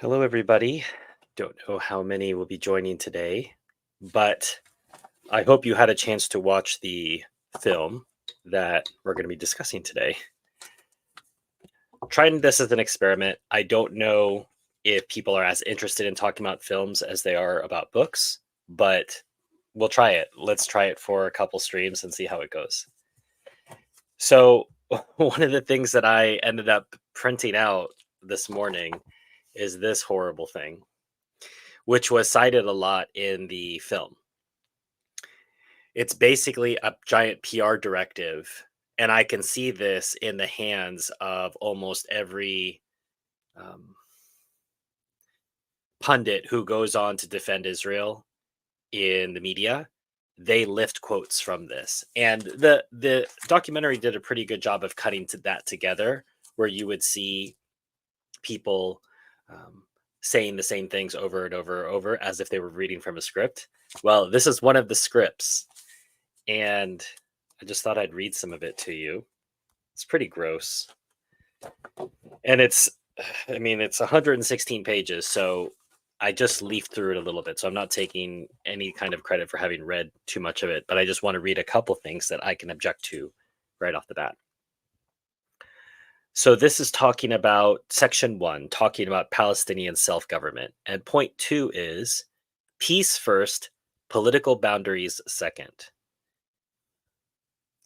Hello, everybody. Don't know how many will be joining today, but I hope you had a chance to watch the film that we're going to be discussing today. Trying this as an experiment. I don't know if people are as interested in talking about films as they are about books, but we'll try it. Let's try it for a couple streams and see how it goes. So, one of the things that I ended up printing out this morning is this horrible thing, which was cited a lot in the film. It's basically a giant PR directive, and I can see this in the hands of almost every um, pundit who goes on to defend Israel in the media. They lift quotes from this, and the documentary did a pretty good job of cutting that together, where you would see people um, saying the same things over and over and over as if they were reading from a script. Well, this is one of the scripts, and I just thought I'd read some of it to you. It's pretty gross. And it's 116 pages, so I just leafed through it a little bit. So I'm not taking any kind of credit for having read too much of it, but I just want to read a couple things that I can object to right off the bat. So this is talking about section 1, talking about Palestinian self-government. And point 2 is peace first, political boundaries second.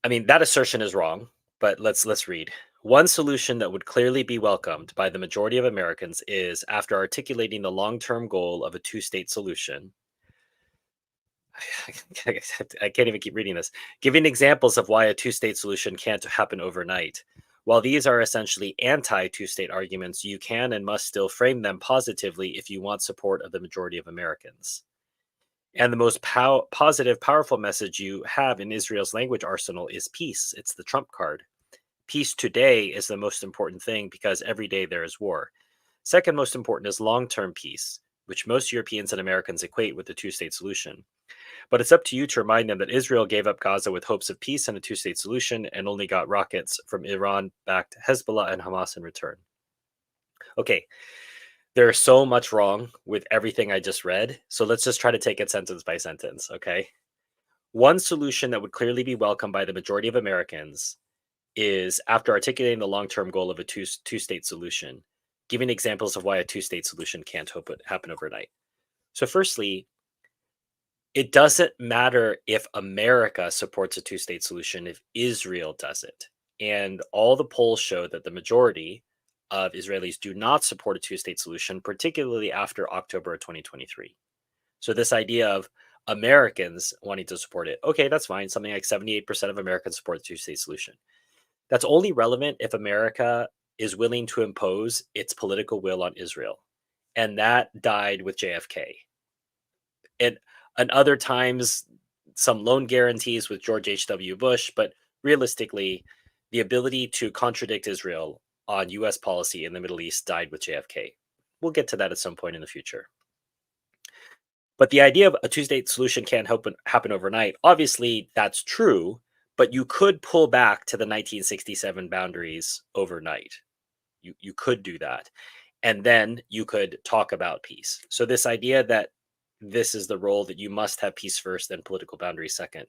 I mean, that assertion is wrong, but let's read. One solution that would clearly be welcomed by the majority of Americans is, after articulating the long-term goal of a two-state solution, I can't even keep reading this, giving examples of why a two-state solution can't happen overnight. While these are essentially anti-two-state arguments, you can and must still frame them positively if you want support of the majority of Americans. And the most positive, powerful message you have in Israel's language arsenal is peace. It's the trump card. Peace today is the most important thing because every day there is war. Second most important is long-term peace, which most Europeans and Americans equate with the two-state solution. But it's up to you to remind them that Israel gave up Gaza with hopes of peace and a two-state solution and only got rockets from Iran-backed Hezbollah and Hamas in return. Okay, there's so much wrong with everything I just read, so let's just try to take it sentence by sentence, okay? One solution that would clearly be welcomed by the majority of Americans is, after articulating the long-term goal of a two-state solution, giving examples of why a two-state solution can't happen overnight. So firstly, it doesn't matter if America supports a two-state solution if Israel does it. And all the polls show that the majority of Israelis do not support a two-state solution, particularly after October of 2023. So this idea of Americans wanting to support it, okay, that's fine. Something like 78% of Americans support the two-state solution. That's only relevant if America is willing to impose its political will on Israel. And that died with JFK. And other times, some loan guarantees with George H.W. Bush, but realistically, the ability to contradict Israel on U.S. policy in the Middle East died with JFK. We'll get to that at some point in the future. But the idea of a two-state solution can't happen overnight, obviously that's true, but you could pull back to the 1967 boundaries overnight. You could do that. And then you could talk about peace. So this idea that this is the role that you must have peace first and political boundaries second.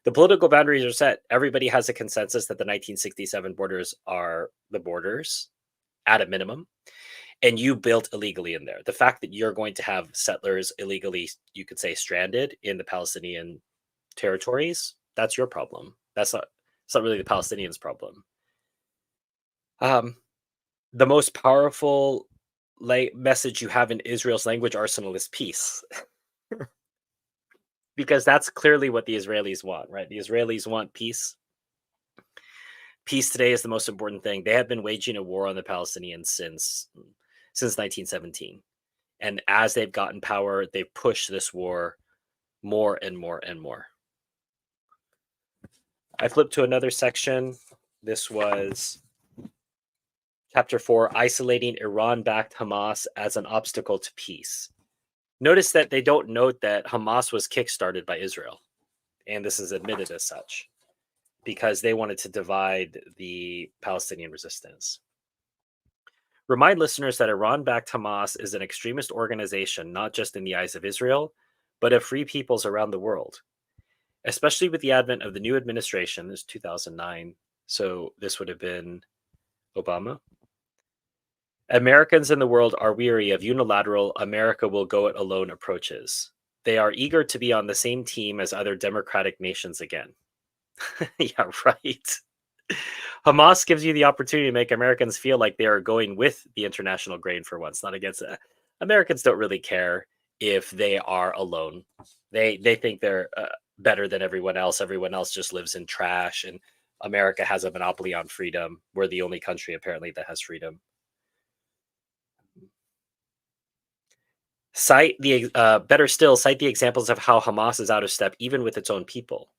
The political boundaries are set. Everybody has a consensus that the 1967 borders are the borders at a minimum. And you built illegally in there. The fact that you're going to have settlers illegally, you could say, stranded in the Palestinian territories, that's your problem. It's not really the Palestinians' problem. The most powerful message you have in Israel's language arsenal is peace. Because that's clearly what the Israelis want, right? The Israelis want peace. Peace today is the most important thing. They have been waging a war on the Palestinians since 1917. And as they've gotten power, they've pushed this war more and more and more. I flipped to another section. This was Chapter 4, Isolating Iran-backed Hamas as an Obstacle to Peace. Notice that they don't note that Hamas was kickstarted by Israel, and this is admitted as such, because they wanted to divide the Palestinian resistance. Remind listeners that Iran backed Hamas is an extremist organization, not just in the eyes of Israel, but of free peoples around the world. Especially with the advent of the new administration, this is 2009, so this would have been Obama. Americans in the world are weary of unilateral America will go it alone approaches. They are eager to be on the same team as other democratic nations again. Yeah, right. Hamas gives you the opportunity to make Americans feel like they are going with the international grain for once, not against it. Americans don't really care if they are alone. They think they're better than everyone else. Everyone else just lives in trash, and America has a monopoly on freedom. We're the only country apparently that has freedom. Better still, cite the examples of how Hamas is out of step even with its own people.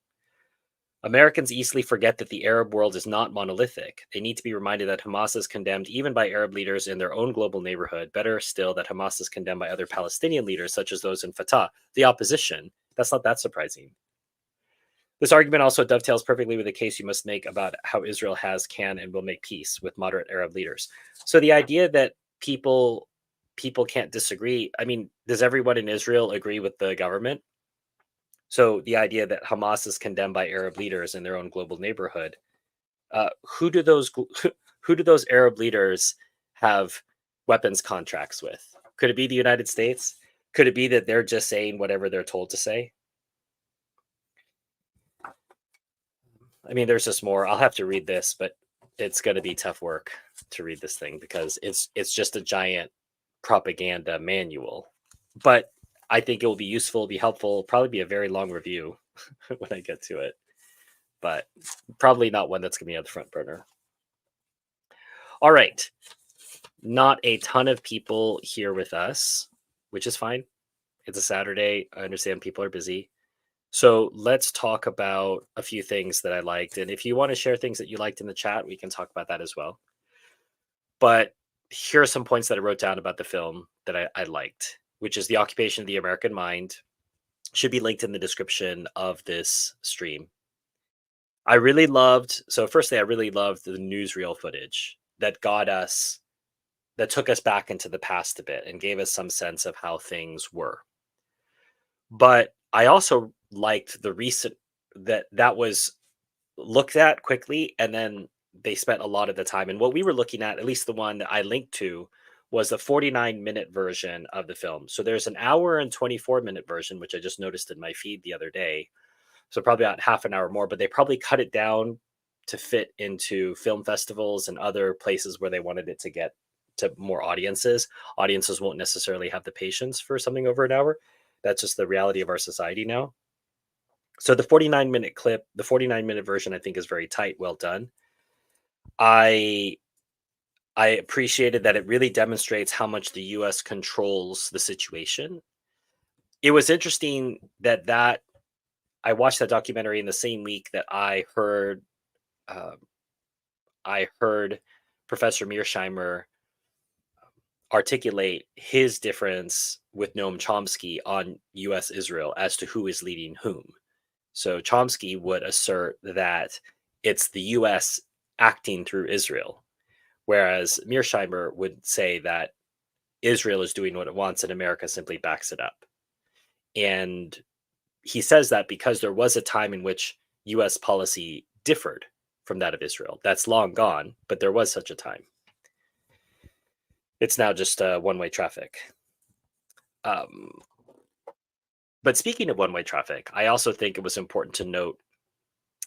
Americans easily forget that the Arab world is not monolithic. They need to be reminded that Hamas is condemned even by Arab leaders in their own global neighborhood. Better still, that Hamas is condemned by other Palestinian leaders, such as those in Fatah, the opposition. That's not that surprising. This argument also dovetails perfectly with the case you must make about how Israel has, can, and will make peace with moderate Arab leaders. So the idea that people can't disagree. I mean, does everyone in Israel agree with the government? So the idea that Hamas is condemned by Arab leaders in their own global neighborhood, who do those who do those Arab leaders have weapons contracts with? Could it be the United States? Could it be that they're just saying whatever they're told to say? I mean, there's just more. I'll have to read this, but it's going to be tough work to read this thing because it's just a giant propaganda manual. But I think it will be useful, be helpful, probably be a very long review when I get to it, but probably not one that's going to be on the front burner. All right. Not a ton of people here with us, which is fine. It's a Saturday. I understand people are busy. So let's talk about a few things that I liked. And if you want to share things that you liked in the chat, we can talk about that as well. But here are some points that I wrote down about the film that I liked, which is the occupation of the American mind. Should be linked in the description of this stream. I really loved, so firstly, I really loved the newsreel footage that took us back into the past a bit and gave us some sense of how things were. But I also liked the recent that was looked at quickly, and then they spent a lot of the time. And what we were looking at least the one that I linked to, was the 49-minute version of the film. So there's an hour and 24-minute version, which I just noticed in my feed the other day. So probably about half an hour more, but they probably cut it down to fit into film festivals and other places where they wanted it to get to more audiences. Audiences won't necessarily have the patience for something over an hour. That's just the reality of our society now. So the 49-minute clip, the 49-minute version, I think is very tight, well done. I appreciated that it really demonstrates how much the US controls the situation. It was interesting that I watched that documentary in the same week that uh, I heard Professor Mearsheimer articulate his difference with Noam Chomsky on US Israel as to who is leading whom. So Chomsky would assert that it's the US acting through Israel, whereas Mearsheimer would say that Israel is doing what it wants and America simply backs it up. And he says that because there was a time in which US policy differed from that of Israel. That's long gone, but there was such a time. It's now just one-way traffic. But speaking of one-way traffic, I also think it was important to note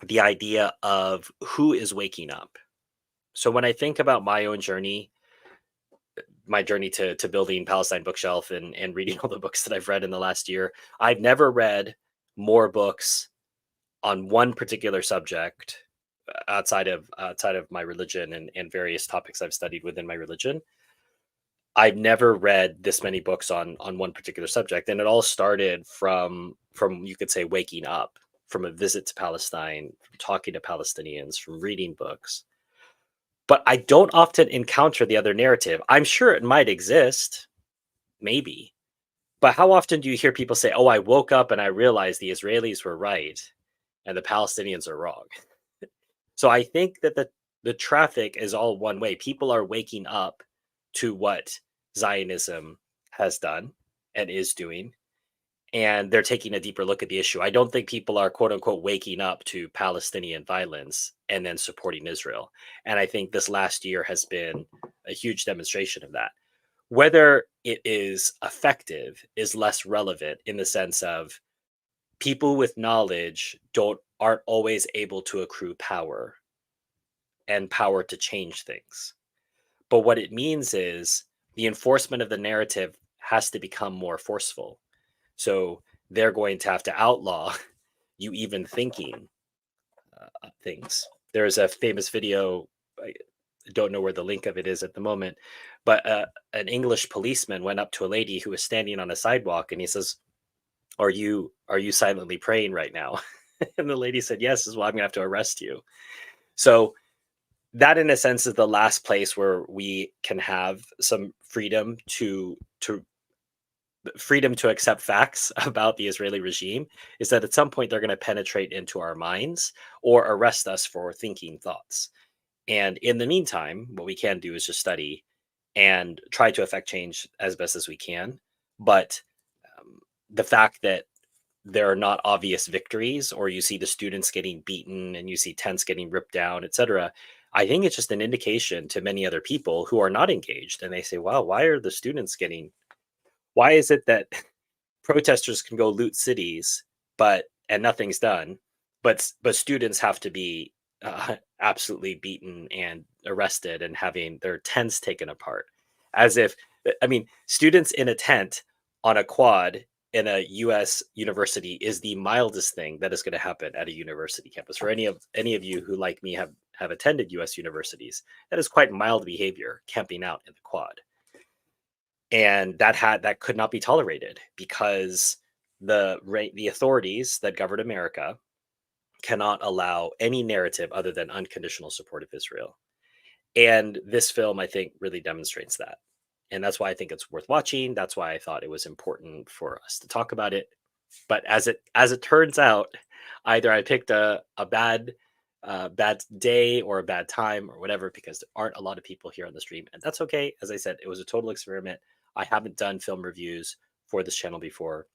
the idea of who is waking up. So when I think about my own journey, my journey to building Palestine Bookshelf and reading all the books that I've read in the last year, I've never read more books on one particular subject outside of my religion and various topics I've studied within my religion. I've never read this many books on one particular subject, and it all started from you could say waking up, from a visit to Palestine, from talking to Palestinians, from reading books. But I don't often encounter the other narrative. I'm sure it might exist, maybe. But how often do you hear people say, "Oh, I woke up and I realized the Israelis were right and the Palestinians are wrong"? So I think that the traffic is all one way. People are waking up to what Zionism has done and is doing, and they're taking a deeper look at the issue. I don't think people are quote unquote waking up to Palestinian violence and then supporting Israel. And I think this last year has been a huge demonstration of that. Whether it is effective is less relevant in the sense of people with knowledge aren't always able to accrue power and power to change things. But what it means is the enforcement of the narrative has to become more forceful. So they're going to have to outlaw you even thinking things. There's a famous video. I don't know where the link of it is at the moment, but an English policeman went up to a lady who was standing on a sidewalk, and he says, "Are you silently praying right now?" And the lady said, "Yes." Is, "Well, I'm gonna have to arrest you." So that, in a sense, is the last place where we can have some freedom to accept facts about the Israeli regime, is that at some point they're going to penetrate into our minds or arrest us for thinking thoughts. And in the meantime, what we can do is just study and try to affect change as best as we can. But the fact that there are not obvious victories, or you see the students getting beaten and you see tents getting ripped down, etc., I think it's just an indication to many other people who are not engaged. And they say, wow, why is it that protesters can go loot cities, and nothing's done, but students have to be absolutely beaten and arrested and having their tents taken apart, as if, I mean, students in a tent on a quad in a U.S. university is the mildest thing that is going to happen at a university campus. For any of you who, like me, have attended U.S. universities, that is quite mild behavior, camping out in the quad. And that could not be tolerated because the authorities that govern America cannot allow any narrative other than unconditional support of Israel. And this film, I think, really demonstrates that. And that's why I think it's worth watching. That's why I thought it was important for us to talk about it. But as it turns out, either I picked a bad day or a bad time or whatever, because there aren't a lot of people here on the stream, and that's okay. As I said, it was a total experiment. I haven't done film reviews for this channel before,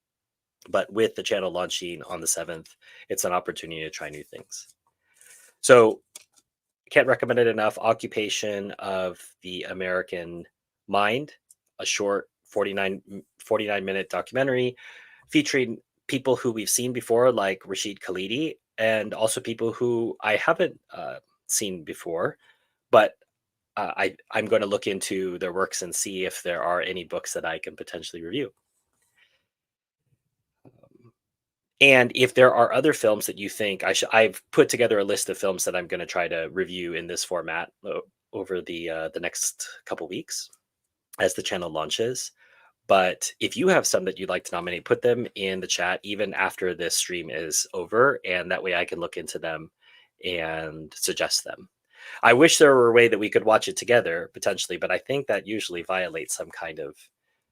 but with the channel launching on the 7th, it's an opportunity to try new things. So can't recommend it enough. Occupation of the American Mind, a short 49-minute documentary featuring people who we've seen before, like Rashid Khalidi, and also people who I haven't seen before, but I'm going to look into their works and see if there are any books that I can potentially review. And if there are other films that you think I've put together a list of films that I'm going to try to review in this format over the next couple weeks as the channel launches. But if you have some that you'd like to nominate, put them in the chat even after this stream is over, and that way I can look into them and suggest them. I wish there were a way that we could watch it together potentially, but I think that usually violates some kind of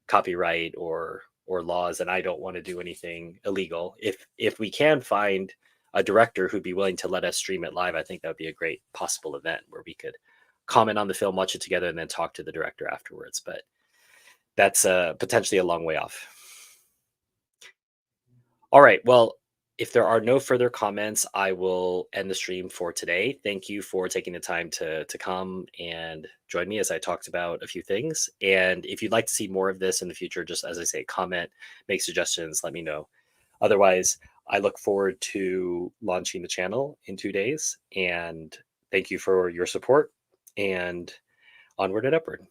copyright or laws, and I don't want to do anything illegal. If we can find a director who'd be willing to let us stream it live, I think that would be a great possible event where we could comment on the film, watch it together, and then talk to the director afterwards. But that's potentially a long way off. All right. Well, if there are no further comments, I will end the stream for today. Thank you for taking the time to come and join me as I talked about a few things. And if you'd like to see more of this in the future, just as I say, comment, make suggestions, let me know. Otherwise, I look forward to launching the channel in 2 days. And thank you for your support, and onward and upward.